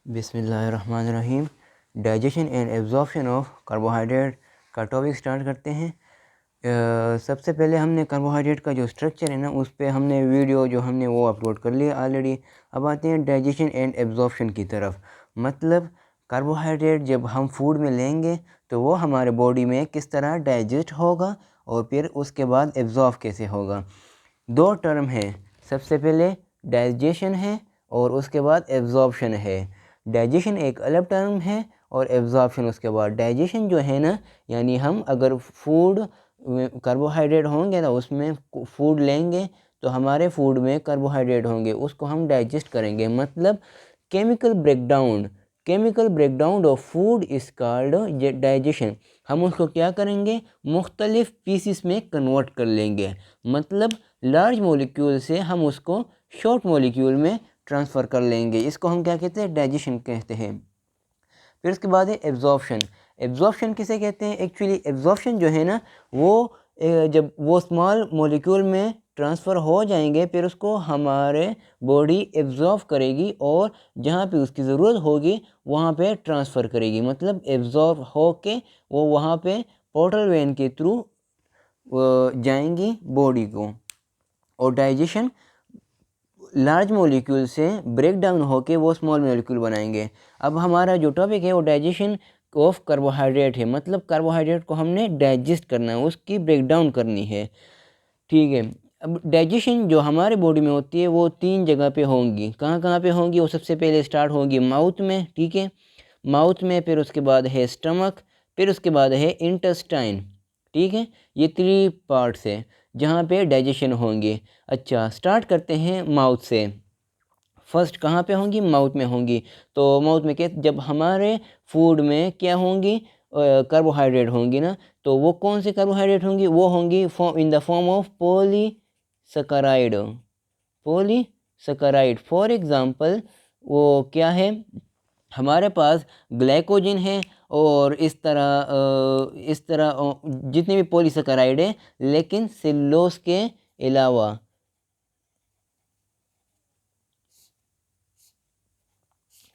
बिस्मिल्लाहिर्रहमानिर्रहीम। Digestion and absorption of carbohydrate का topic start करते हैं। सबसे पहले हमने कार्बोहाइड्रेट का जो स्ट्रक्चर है ना, उस पे हमने वीडियो जो हमने वो अपलोड कर लिया ऑलरेडी। अब आते हैं डाइजेशन एंड एब्जॉर्प्शन की तरफ। मतलब कार्बोहाइड्रेट जब हम फूड में लेंगे तो वो हमारे बॉडी में किस तरह डाइजेस्ट होगा और फिर उसके बाद एब्जॉर्ब कैसे होगा। दो टर्म है, सबसे पहले डाइजेशन है और उसके बाद एब्जॉर्प्शन है। डाइजेशन एक अलग टर्म है और एब्जॉर्प्शन उसके बाद। डाइजेशन जो है ना, यानी हम अगर फूड कार्बोहाइड्रेट होंगे ना, उसमें फूड लेंगे तो हमारे फूड में कार्बोहाइड्रेट होंगे, उसको हम डाइजेस्ट करेंगे। मतलब chemical breakdown of food is called digestion. हम उसको क्या करेंगे, मुख्तलिफ पीसीस में कन्वर्ट कर लेंगे। मतलब लार्ज मॉलिक्यूल से हम उसको शॉर्ट मॉलिक्यूल में ट्रांसफ़र कर लेंगे, इसको हम क्या कहते हैं, डाइजेशन कहते हैं। फिर उसके बाद है एब्जॉर्प्शन। एब्जॉर्प्शन किसे कहते हैं? एक्चुअली एब्जॉर्प्शन जो है ना, वो जब वो स्मॉल मॉलिक्यूल में ट्रांसफ़र हो जाएंगे, फिर उसको हमारे बॉडी एब्जॉर्ब करेगी और जहाँ पे उसकी ज़रूरत होगी वहाँ पे ट्रांसफ़र करेगी। मतलब एब्जॉर्ब हो के वो वहाँ पे पोर्टल वेन के थ्रू जाएंगी बॉडी को। और डाइजेशन लार्ज मॉलिक्यूल से ब्रेक डाउन होके वो स्मॉल मॉलिक्यूल बनाएंगे। अब हमारा जो टॉपिक है वो डाइजेशन ऑफ कार्बोहाइड्रेट है। मतलब कार्बोहाइड्रेट को हमने डाइजेस्ट करना है, उसकी ब्रेक डाउन करनी है। ठीक है। अब डाइजेशन जो हमारे बॉडी में होती है वो 3 जगह पे होंगी। कहाँ कहाँ पे होंगी? वो सबसे पहले स्टार्ट होंगी माउथ में। ठीक है, माउथ में, फिर उसके बाद है स्टमक, फिर उसके बाद है इंटेस्टाइन। ठीक है, ये 3 पार्ट्स है जहाँ पे डाइजेशन होंगे। अच्छा, स्टार्ट करते हैं माउथ से। फर्स्ट कहाँ पे होंगी? माउथ में होंगी। तो माउथ में क्या, जब हमारे फूड में क्या होंगी, कार्बोहाइड्रेट होंगी ना, तो वो कौन से कार्बोहाइड्रेट होंगी? वो होंगी in the form of polysaccharide. For example वो क्या है, हमारे पास ग्लाइकोजन है और इस तरह जितने भी पॉलीसैकेराइड है, लेकिन सेलुलोज के अलावा।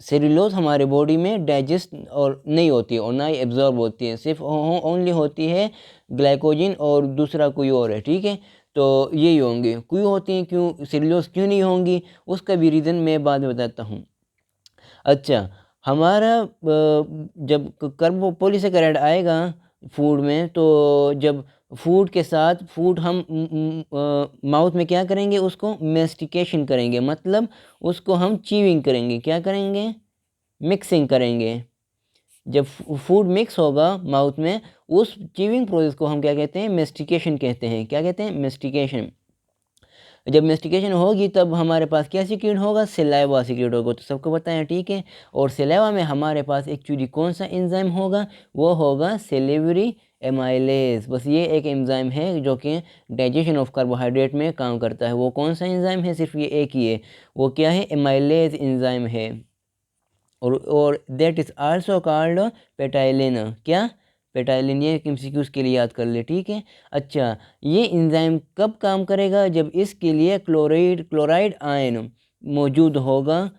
सेलुलोज हमारे बॉडी में डाइजेस्ट और नहीं होती है और ना ही एब्जॉर्ब होती है, सिर्फ ओनली होती है ग्लाइकोजन और दूसरा कोई और है। ठीक है, तो यही होंगे। क्यों होती हैं, क्यों सेलुलोज क्यों नहीं होंगी, उसका भी रीज़न मैं बाद में बताता हूँ। अच्छा, हमारा जब पॉलीसेकेराइड आएगा फूड में, तो जब फूड के साथ फूड हम माउथ में क्या करेंगे, उसको मेस्टिकेशन करेंगे। मतलब उसको हम चीविंग करेंगे। क्या करेंगे? मिक्सिंग करेंगे। जब फूड मिक्स होगा माउथ में, उस चीविंग प्रोसेस को हम क्या कहते हैं? मेस्टिकेशन कहते हैं। क्या कहते हैं? मेस्टिकेशन। जब मेस्टिकेशन होगी तब हमारे पास क्या सीक्रेट होगा? सलाइवा सीक्रेट होगा। तो सबको पता है, ठीक है। और सलाइवा में हमारे पास एक्चुअली कौन सा एंजाइम होगा? वो होगा सेलेवरी एमाइलेज। बस ये एक एंजाइम है जो कि डाइजेशन ऑफ कार्बोहाइड्रेट में काम करता है। वो कौन सा एंजाइम है? सिर्फ ये एक ही है। वो क्या है? एमाइलेज एंजाइम है। और दैट इज़ आल्सो कॉल्ड पेटाइलिन। क्या? पेटाइलिन। ये एमसीक्यूज़ के लिए याद कर ले, ठीक है। अच्छा, ये एंजाइम कब काम करेगा? जब इसके लिए क्लोराइड आयन मौजूद होगा।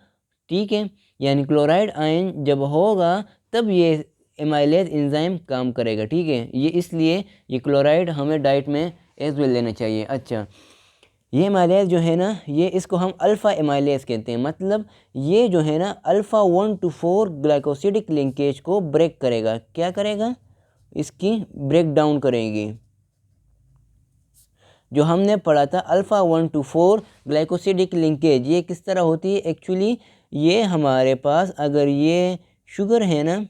ठीक है, यानी क्लोराइड आयन जब होगा तब ये एमाइलेज एंजाइम काम करेगा। ठीक है, ये इसलिए ये क्लोराइड हमें डाइट में एज वेल लेना चाहिए। अच्छा, ये एमाइलेज जो है ना, ये इसको हम अल्फ़ा एमाइलेज कहते हैं। मतलब ये जो है ना, अल्फ़ा 1 to 4 ग्लाइकोसिडिक लिंकेज को ब्रेक करेगा। क्या करेगा? इसकी ब्रेक डाउन करेगी। जो हमने पढ़ा था अल्फ़ा 1 to 4 ग्लाइकोसिडिक लिंकेज, ये किस तरह होती है? एक्चुअली ये हमारे पास अगर ये शुगर है ना,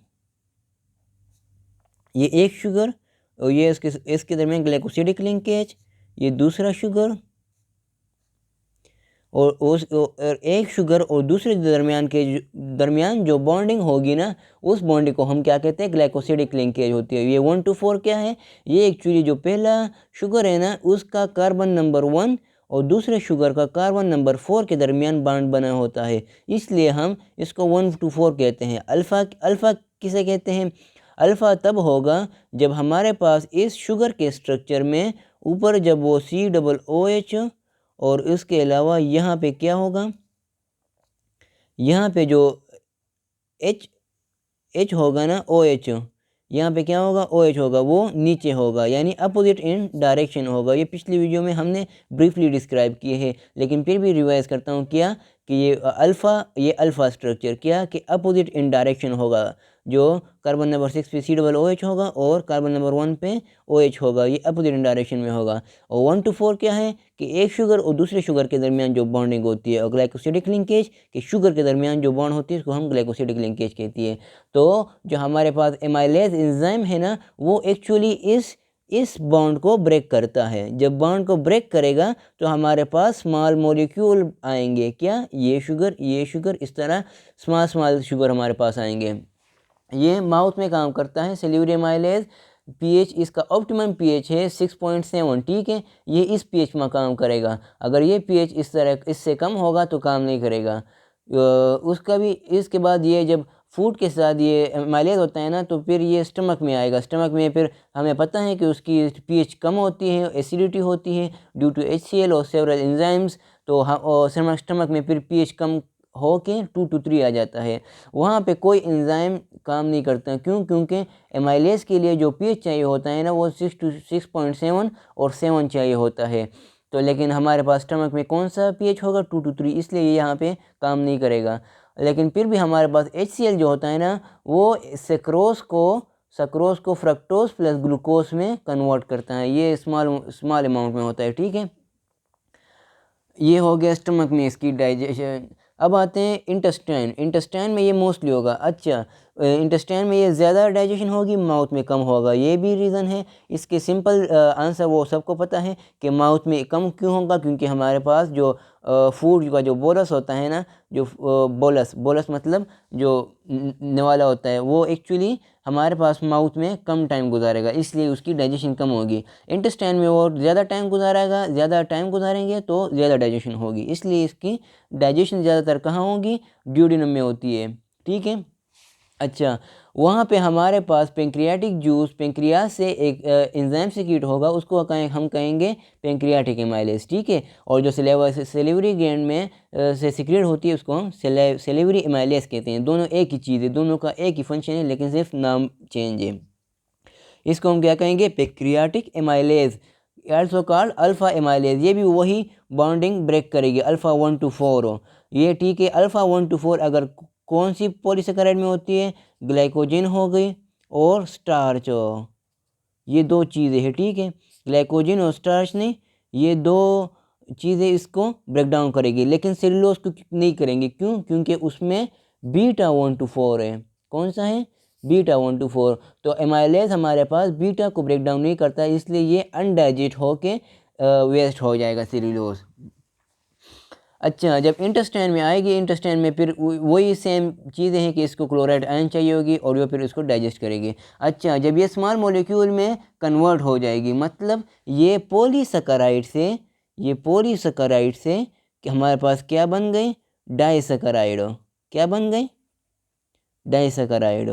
ये एक शुगर और ये इसके दरमियान ग्लाइकोसिडिक लिंकेज, ये दूसरा शुगर और एक शुगर और दूसरे दरमियान जो बॉन्डिंग होगी ना, उस बॉन्डिंग को हम क्या कहते हैं? ग्लाइकोसिडिक लिंकेज होती है। ये 1 to 4 क्या है? ये एक्चुअली जो पहला शुगर है ना, उसका कार्बन नंबर 1 और दूसरे शुगर का कार्बन नंबर 4 के दरमियान बॉन्ड बना होता है, इसलिए हम इसको 1 to 4 कहते हैं। अल्फ़ा किसे कहते हैं? अल्फ़ा तब होगा जब हमारे पास इस शुगर के स्ट्रक्चर में ऊपर जब वो COOH और इसके अलावा यहाँ पे क्या होगा, यहाँ पे जो एच होगा ना, ओ एच, यहाँ पे क्या होगा, ओ एच होगा, वो नीचे होगा, यानी अपोजिट इन डायरेक्शन होगा। ये पिछली वीडियो में हमने ब्रीफली डिस्क्राइब किए हैं, लेकिन फिर भी रिवाइज करता हूँ क्या कि ये अल्फ़ा स्ट्रक्चर क्या कि अपोजिट इन डायरेक्शन होगा। जो कार्बन नंबर 6 पे COOH होगा और कार्बन नंबर 1 पे OH होगा, ये अपोजिट इन डायरेक्शन में होगा। और 1 to 4 क्या है कि एक शुगर और दूसरे शुगर के दरमियान जो बॉन्डिंग होती है, और ग्लाइकोसिडिक लिंकेज कि शुगर के दरमियान जो बॉन्ड होती है उसको हम ग्लाइकोसिडिक लिंकेज कहती है। तो जो हमारे पास एमाइलेज एंजाइम है ना, वो एक्चुअली इस बॉन्ड को ब्रेक करता है। जब बॉन्ड को ब्रेक करेगा तो हमारे पास स्मॉल मॉलिक्यूल आएंगे, क्या, ये शुगर, इस तरह स्मॉल शुगर हमारे पास आएंगे। ये माउथ में काम करता है सेल्यूलर एमाइलेज। पीएच इसका ऑप्टिमम पीएच है 6.7, ठीक है, ये इस पीएच में काम करेगा। अगर ये पीएच इस तरह इससे कम होगा तो काम नहीं करेगा। उसका भी इसके बाद ये जब फूड के साथ ये एमाइलेज होता है ना, तो फिर ये स्टमक में आएगा। स्टमक में फिर हमें पता है कि उसकी पीएच कम होती है, एसिडिटी होती है ड्यू टू HCl और सेवरल एंजाइम्स। तो हम स्टमक में फिर पीएच कम हो के 2 to 3 आ जाता है। वहाँ पे कोई एंजाइम काम नहीं करता, क्यों, क्योंकि एमाइलेज के लिए जो पीएच चाहिए होता है ना, वो 6 to 6.7 और 7 चाहिए होता है। तो लेकिन हमारे पास स्टमक में कौन सा पीएच होगा, 2 to 3, इसलिए ये यहाँ पे काम नहीं करेगा। लेकिन फिर भी हमारे पास HCl जो होता है ना, वो सक्रोज को फ्रक्टोज प्लस ग्लूकोज में कन्वर्ट करता है। ये स्मॉल अमाउंट में होता है, ठीक है। ये हो गया स्टमक में इसकी डाइजेशन। अब आते हैं इंटेस्टाइन में ये मोस्टली होगा। अच्छा, इंटेस्टाइन में ये ज़्यादा डाइजेशन होगी, माउथ में कम होगा। ये भी रीज़न है। इसके सिंपल आंसर वो सबको पता है कि माउथ में कम क्यों होगा, क्योंकि हमारे पास जो फूड का जो बोलस होता है ना, जो बोलस मतलब जो नवाला होता है, वो एक्चुअली हमारे पास माउथ में कम टाइम गुजारेगा, इसलिए उसकी डाइजेशन कम होगी। इंटेस्टाइन में वो ज़्यादा टाइम गुजारेंगे तो ज़्यादा डाइजेशन होगी, इसलिए इसकी डाइजेशन ज़्यादातर कहाँ होगी, ड्यूडेनम में होती है, ठीक है। अच्छा, वहाँ पे हमारे पास पेंक्रियाटिक जूस, पेंक्रियास से एक एंजाइम सिक्रीट होगा, उसको हम कहेंगे पेंक्रियाटिक एमाइलेज, ठीक है। और जो सेलिवरी ग्लैंड में से सिक्रीट होती है उसको हम सेलिवरी एमाइलेज कहते हैं। दोनों एक ही चीज़ है, दोनों का एक ही फंक्शन है, लेकिन सिर्फ नाम चेंज है। इसको हम क्या कहेंगे, pancreatic amylase, also called alpha amylase. ये भी वही बॉन्डिंग ब्रेक करेगी, अल्फा 1 to 4 ये, ठीक है। अल्फा 1 to 4 अगर कौन सी पॉलीसेकेराइड में होती है, ग्लाइकोजन हो गई और स्टार्च, ये दो चीज़ें हैं, ठीक है। ग्लाइकोजन और स्टार्च ने ये दो चीज़ें इसको ब्रेक डाउन करेगी, लेकिन सेलुलोज को नहीं करेंगे, क्यों, क्योंकि उसमें बीटा 1 to 4 है। कौन सा है, बीटा 1 to 4। तो एमाइलेज हमारे पास बीटा को ब्रेक डाउन नहीं करता, इसलिए ये अनडाइजेस्ट होके वेस्ट हो जाएगा सेलुलोज। अच्छा, जब इंटेस्टाइन में आएगी, इंटेस्टाइन में फिर वही सेम चीज़ें हैं कि इसको क्लोराइड आयन चाहिए होगी और वो फिर इसको डाइजेस्ट करेगी। अच्छा, जब ये स्मॉल मॉलिक्यूल में कन्वर्ट हो जाएगी, मतलब ये पॉलीसेकेराइड से कि हमारे पास क्या बन गई, डाइसेकेराइड। क्या बन गई, डाइसेकेराइड।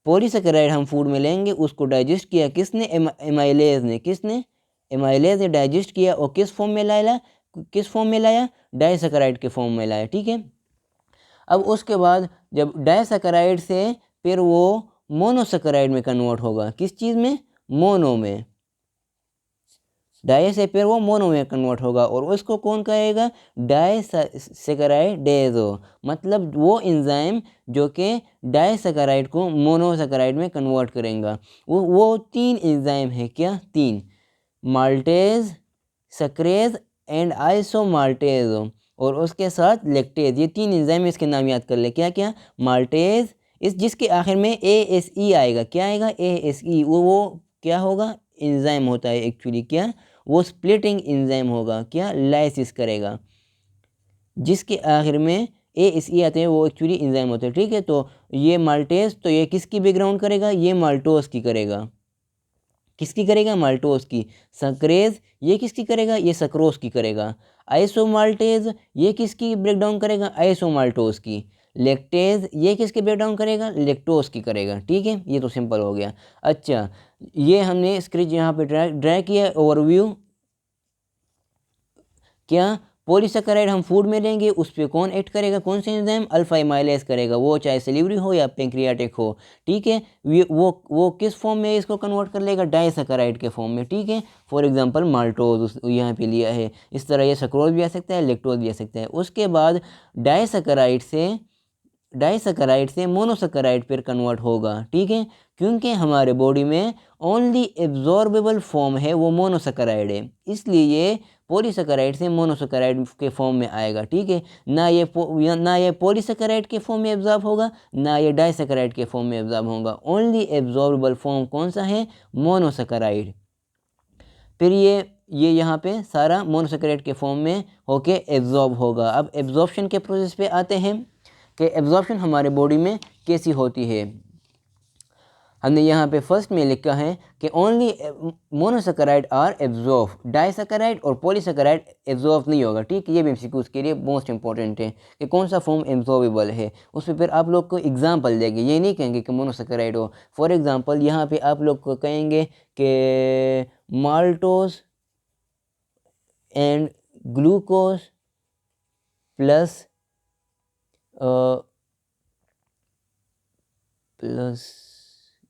पॉलीसेकेराइड हम फूड में लेंगे, उसको डाइजेस्ट किया किसने, एमाइलेज ने। किसने, एमाइलेज ने डाइजेस्ट किया, और किस फॉर्म में लाया, डाइसेकेराइड के फॉर्म में लाया, ठीक है। अब उसके बाद जब डाइसेकेराइड से फिर वो मोनोसेकेराइड में कन्वर्ट होगा, किस चीज़ में, मोनो में। डाई से फिर वो मोनो में कन्वर्ट होगा, और उसको कौन कहेगा, डाइसेकेराइडेज। मतलब वो एंजाइम जो कि डाइसेकेराइड को मोनोसेकेराइड में कन्वर्ट करेगा। वो 3 एंजाइम है, क्या, 3, माल्टेज, सक्रेज एंड आइसोमाल्टेज, और उसके साथ लैक्टेज। ये 3 एंजाइम, इसके नाम याद कर ले, क्या क्या, माल्टेज, जिसके आखिर में ASE आएगा। क्या आएगा, ASE। वो क्या होगा, एंजाइम होता है एक्चुअली, क्या, वो स्प्लिटिंग एंजाइम होगा, क्या, लाइसिस करेगा। जिसके आखिर में ASE आते हैं वो एक्चुअली एंजाइम होते हैं, ठीक है। तो ये माल्टेज, तो ये किसकी बैकग्राउंड करेगा, ये माल्टोज की करेगा। किसकी करेगा, माल्टोज की। सक्रेज, ये किसकी करेगा, ये सक्रोज की करेगा। आइसोमाल्टेज, ये किसकी ब्रेकडाउन करेगा, आइसोमाल्टोज की। लैक्टेज, ये किसके ब्रेकडाउन करेगा, लैक्टोज की करेगा, ठीक है। ये तो सिंपल हो गया। अच्छा, ये हमने स्क्रिप्ट यहाँ पे ड्रा किया, ओवरव्यू, क्या, पॉलीसेकेराइड हम फूड में लेंगे, उस पर कौन एक्ट करेगा, कौन से एंजाइम, अल्फा एमाइलेज करेगा, वो चाहे सेल्यूलरी हो या पेंक्रियाटिक हो, ठीक है। वो किस फॉर्म में इसको कन्वर्ट कर लेगा, डाइसेकेराइड के फॉर्म में, ठीक है। फॉर एग्जांपल माल्टोज यहाँ पे लिया है, इस तरह ये सक्रोज भी आ सकता है, लैक्टोज भी आ सकता है। उसके बाद डाइसेकेराइड से मोनोसेकेराइड पर कन्वर्ट होगा, ठीक है, क्योंकि हमारे बॉडी में ओनली एब्जॉर्बेबल फॉर्म है वो मोनोसेकेराइड है, इसलिए ये पॉलीसेकेराइड से मोनोसेकेराइड के फॉर्म में आएगा, ठीक है। ना ये पॉलीसेकेराइड के फॉर्म में एब्जॉर्ब होगा, ना ये डाइसेकेराइड के फॉर्म में एब्जॉर्ब होगा। ओनली एब्जॉर्बेबल फॉर्म कौन सा है, मोनोसेकेराइड। फिर ये यहाँ पे सारा मोनोसेकेराइड के फॉर्म में होके एब्जॉर्ब होगा। अब एब्जॉर्प्शन के प्रोसेस पे आते हैं कि एब्जॉर्प्शन हमारे बॉडी में कैसी होती है। हमने यहाँ पे फर्स्ट में लिखा है कि only monosaccharide are absorb, disaccharide और पॉलीसेकेराइड एब्जॉर्ब नहीं होगा, ठीक है। ये भी एमसीक्यूज के लिए मोस्ट इंपॉर्टेंट है कि कौन सा फॉर्म एब्जॉर्बेबल है। उस पर फिर आप लोग को एग्जांपल देंगे, ये नहीं कहेंगे कि मोनोसेकेराइड हो। फॉर एग्जांपल यहाँ पे आप लोग को कहेंगे कि maltose and glucose plus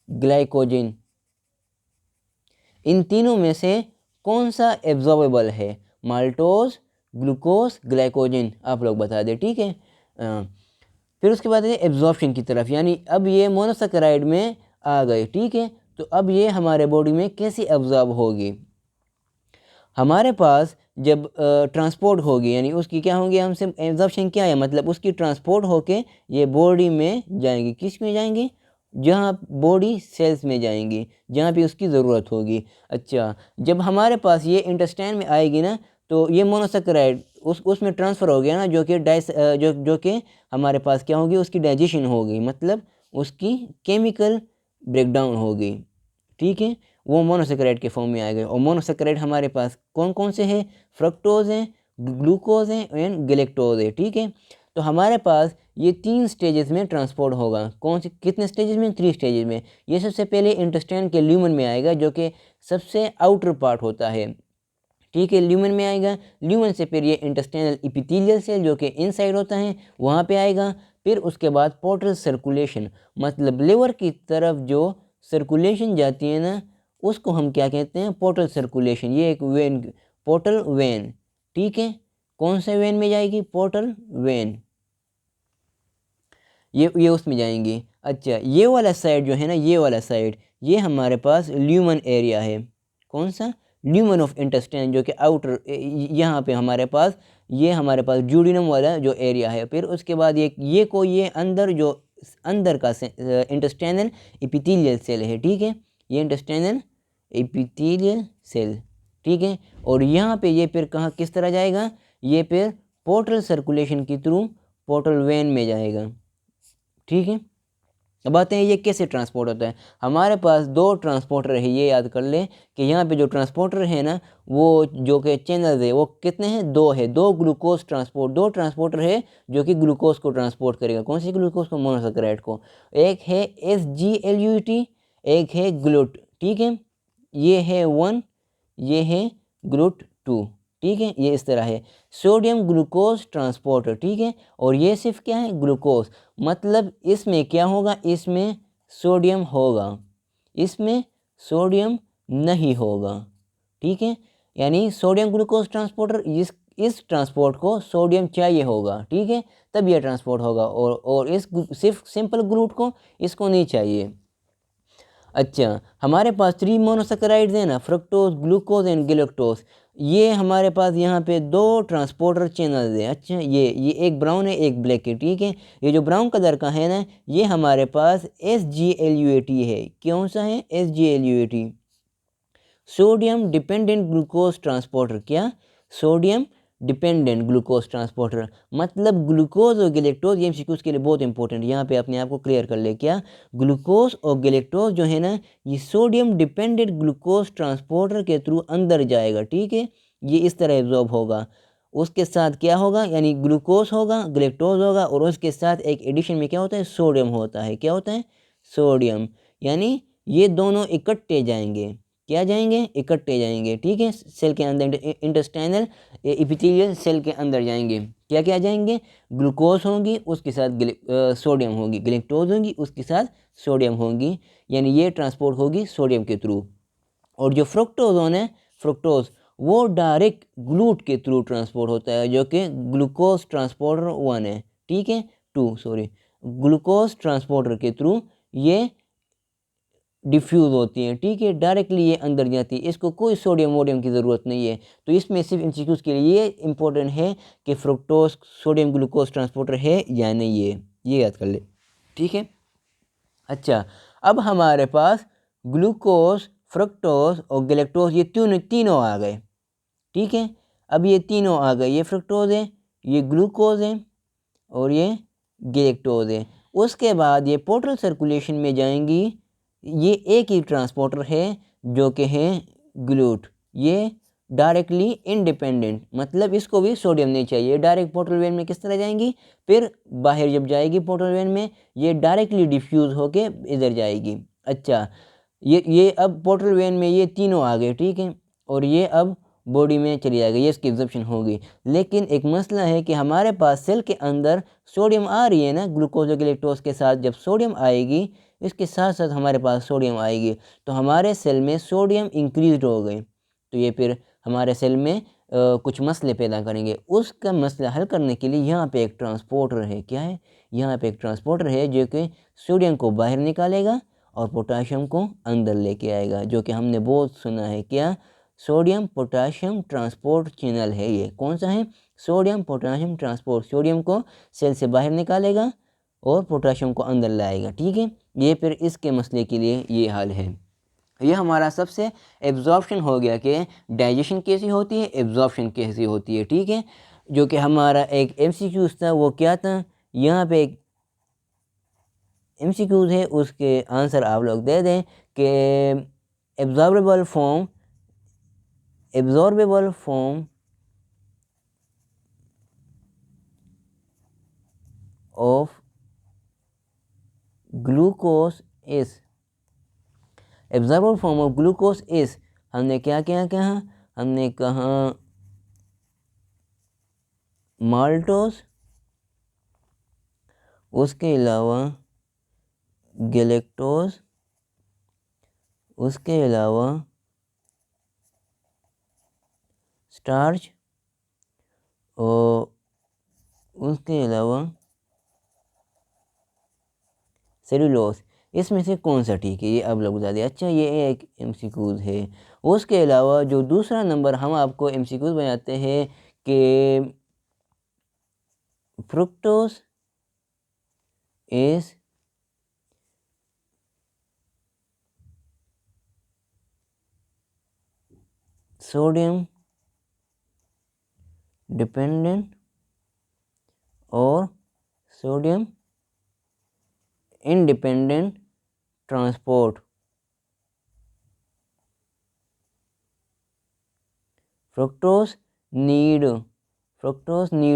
glycogen, इन तीनों में से कौन सा एब्जॉर्बेबल है, माल्टोज, ग्लूकोज, ग्लाइकोजन, आप लोग बता दें, ठीक है। फिर उसके बाद एब्जॉर्प्शन की तरफ, यानी अब ये मोनोसेकेराइड में आ गए, ठीक है। तो अब ये हमारे बॉडी में कैसे एब्जॉर्ब होगी, हमारे पास जब ट्रांसपोर्ट होगी, यानी उसकी क्या होंगी, हमसे एब्जॉर्प्शन क्या है, मतलब उसकी ट्रांसपोर्ट होके ये बॉडी में जाएंगी, किस में जाएंगी, जहाँ बॉडी सेल्स में जाएंगी, जहाँ पे उसकी ज़रूरत होगी। अच्छा, जब हमारे पास ये इंटेस्टाइन में आएगी ना, तो ये मोनोसेकेराइड उसमें ट्रांसफ़र हो गया ना, जो कि हमारे पास क्या होगी, उसकी डाइजेशन होगी, मतलब उसकी केमिकल ब्रेकडाउन होगी, ठीक है। वो मोनोसेकेराइड के फॉर्म में आ गए। और मोनोसेकेराइड हमारे पास कौन कौन से हैं, फ्रक्टोज हैं, ग्लूकोज हैं एंड गैलेक्टोज है, ठीक है। तो हमारे पास ये 3 स्टेजेस में ट्रांसपोर्ट होगा। कौन से, कितने स्टेजेस में, 3 स्टेजेस में। ये सबसे पहले इंटेस्टाइन के ल्यूमन में आएगा, जो कि सबसे आउटर पार्ट होता है, ठीक है, ल्यूमन में आएगा। ल्यूमन से फिर ये इंटेस्टाइनल एपिथेलियल सेल जो कि इनसाइड होता है वहाँ पे आएगा। फिर उसके बाद पोर्टल सर्कुलेशन, मतलब लिवर की तरफ जो सर्कुलेशन जाती है ना, उसको हम क्या कहते हैं, पोर्टल सर्कुलेशन। ये एक वेन, पोर्टल वेन, ठीक है। कौन से वेन में जाएगी, पोर्टल वेन, ये उसमें जाएंगी। अच्छा, ये वाला साइड जो है ना, ये वाला साइड, ये हमारे पास ल्यूमन एरिया है। कौन सा, ल्यूमन ऑफ इंटेस्टाइन, जो कि आउटर, यहाँ पे हमारे पास जूडिनम वाला जो एरिया है। फिर उसके बाद ये अंदर जो अंदर का इंटेस्टाइनल एपिथेलियल सेल है, ठीक है, ये इंटेस्टाइनल एपिथेलियल सेल, ठीक है। और यहाँ पे ये फिर कहाँ, किस तरह जाएगा, ये फिर पोर्टल सर्कुलेशन के थ्रू पोर्टल वेन में जाएगा, ठीक है। अब आते हैं ये कैसे ट्रांसपोर्ट होता है। हमारे पास 2 ट्रांसपोर्टर है, ये याद कर लें कि यहाँ पे जो ट्रांसपोर्टर है ना, वो जो कि चैनल्स है, वो कितने हैं, 2 है। 2 ग्लूकोज ट्रांसपोर्ट, 2 ट्रांसपोर्टर है जो कि ग्लूकोज को ट्रांसपोर्ट करेगा। कौन सी ग्लूकोज को, मोनोसेकेराइड को। एक है SGLUT, एक है ग्लूट, ठीक है। ये है 1, ये है ग्लूट 2, ठीक है। ये इस तरह है सोडियम ग्लूकोज ट्रांसपोर्टर, ठीक है। और ये सिर्फ क्या है, ग्लूकोज, मतलब इसमें क्या होगा, इसमें सोडियम होगा, इसमें सोडियम नहीं होगा, ठीक है। यानी सोडियम ग्लूकोज ट्रांसपोर्टर, इस ट्रांसपोर्ट को सोडियम चाहिए होगा, ठीक है, तब यह ट्रांसपोर्ट होगा। और इस सिर्फ सिंपल ग्लूट को, इसको नहीं चाहिए। अच्छा, हमारे पास 3 मोनोसेकेराइड्स हैं ना, फ्रक्टोज, ग्लूकोज एंड गैलेक्टोज। ये हमारे पास यहाँ पे 2 ट्रांसपोर्टर चैनल्स हैं। अच्छा, ये एक ब्राउन है, एक ब्लैक है, ठीक है। ये जो ब्राउन कलर का है ना, ये हमारे पास SGLUT है। कौन सा है, SGLUT, sodium dependent glucose transporter. क्या, सोडियम डिपेंडेंट ग्लूकोज ट्रांसपोर्टर, मतलब ग्लूकोज और गैलेक्टोज, ये एमसीक्यूज के लिए बहुत इंपॉर्टेंट, यहाँ पे अपने आप को क्लियर कर ले। क्या, ग्लूकोज और गैलेक्टोज जो है ना, ये सोडियम डिपेंडेंट ग्लूकोज ट्रांसपोर्टर के थ्रू अंदर जाएगा, ठीक है। ये इस तरह एब्जॉर्ब होगा। उसके साथ क्या होगा, यानी ग्लूकोज होगा, गैलेक्टोज होगा, और उसके साथ एक एडिशन में क्या होता है, सोडियम होता है। क्या होता है, सोडियम, यानी ये दोनों इकट्ठे जाएंगे। क्या जाएंगे, इकट्ठे जाएंगे, ठीक है, सेल के अंदर इंटेस्टाइनल ये एपिथेलियल सेल के अंदर जाएंगे। क्या क्या जाएंगे? ग्लूकोज होंगी, उसके साथ सोडियम होगी, गैलेक्टोज होंगी, उसके साथ सोडियम होंगी, यानी ये ट्रांसपोर्ट होगी सोडियम के थ्रू। और जो फ्रुक्टोज है, फ्रुक्टोज वो डायरेक्ट ग्लूट के थ्रू ट्रांसपोर्ट होता है, जो कि ग्लूकोज ट्रांसपोर्टर 1 है, ठीक है, 2 सॉरी, ग्लूकोज ट्रांसपोर्टर के थ्रू ये डिफ्यूज़ होती हैं, ठीक है, डायरेक्टली ये अंदर जाती है, इसको कोई सोडियम वोडियम की ज़रूरत नहीं है। तो इसमें सिर्फ इंस्टीट्यूट के लिए ये इंपॉर्टेंट है कि फ्रुक्टोज सोडियम ग्लूकोज ट्रांसपोर्टर है या नहीं है, ये याद कर ले, ठीक है। अच्छा, अब हमारे पास ग्लूकोज, फ्रुक्टोज और गैलेक्टोज ये तीनों आ गए, ठीक है। अब ये तीनों आ गए, ये फ्रुक्टोज है, ये ग्लूकोज है और ये गैलेक्टोज है। उसके बाद ये पोर्टल सर्कुलेशन में जाएंगी, ये एक ही ट्रांसपोर्टर है जो कि है ग्लूट, ये डायरेक्टली इंडिपेंडेंट, मतलब इसको भी सोडियम नहीं चाहिए, डायरेक्ट पोर्टल वेन में किस तरह जाएंगी, फिर बाहर जब जाएगी पोर्टल वेन में ये डायरेक्टली डिफ्यूज़ होके इधर जाएगी। अच्छा, ये अब पोर्टल वेन में ये तीनों आ गए, ठीक है, और ये अब बॉडी में चली जाएगी, ये इसकी एब्जॉर्प्शन होगी। लेकिन एक मसला है कि हमारे पास सेल के अंदर सोडियम आ रही है ना, ग्लूकोज और गैलेक्टोज के साथ जब सोडियम आएगी, इसके साथ साथ हमारे पास सोडियम आएगी, तो हमारे सेल में सोडियम इंक्रीज हो गए, तो ये फिर हमारे सेल में कुछ मसले पैदा करेंगे। उसका मसला हल करने के लिए यहाँ पे एक ट्रांसपोर्टर है, क्या है, यहाँ पे एक ट्रांसपोर्टर है जो कि सोडियम को बाहर निकालेगा और पोटाशियम को अंदर लेके आएगा, जो कि हमने बहुत सुना है, क्या, सोडियम पोटाशियम ट्रांसपोर्ट चैनल है। ये कौन सा है? सोडियम पोटाशियम ट्रांसपोर्ट, सोडियम को सेल से बाहर निकालेगा और पोटाशियम को अंदर लाएगा, ठीक है। ये फिर इसके मसले के लिए ये हल है। ये हमारा सबसे एब्जॉर्प्शन हो गया कि डाइजेशन कैसी होती है, एब्जॉर्प्शन कैसी होती है, ठीक है। जो कि हमारा एक MCQ था, वो क्या था, यहाँ पे एक MCQ है, उसके आंसर आप लोग दे दें कि absorbable form of glucose is, absorbable form of glucose is, हमने क्या क्या कहा, हमने कहा माल्टोज, उसके अलावा गैलेक्टोज, उसके अलावा स्टार्च और उसके अलावा सेलुलोज। इसमें से कौन सा ठीक है, ये अब लोग बता दें। अच्छा, ये एक MCQ है। उसके अलावा जो दूसरा नंबर हम आपको MCQ बनाते हैं कि फ्रुक्टोज इज सोडियम डिपेंडेंट और sodium independent transport, fructose need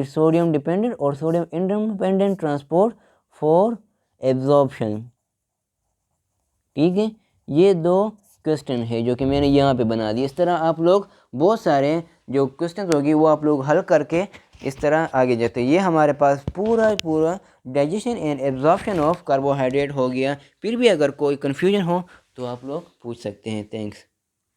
sodium dependent और sodium independent transport for absorption, ठीक है। ये दो क्वेश्चन है जो कि मैंने यहाँ पे बना दी। इस तरह आप लोग बहुत सारे जो क्वेश्चन होगी वो आप लोग हल करके इस तरह आगे जाते हैं। ये हमारे पास पूरा digestion and absorption of carbohydrate हो गया। फिर भी अगर कोई कन्फ्यूजन हो तो आप लोग पूछ सकते हैं। थैंक्स।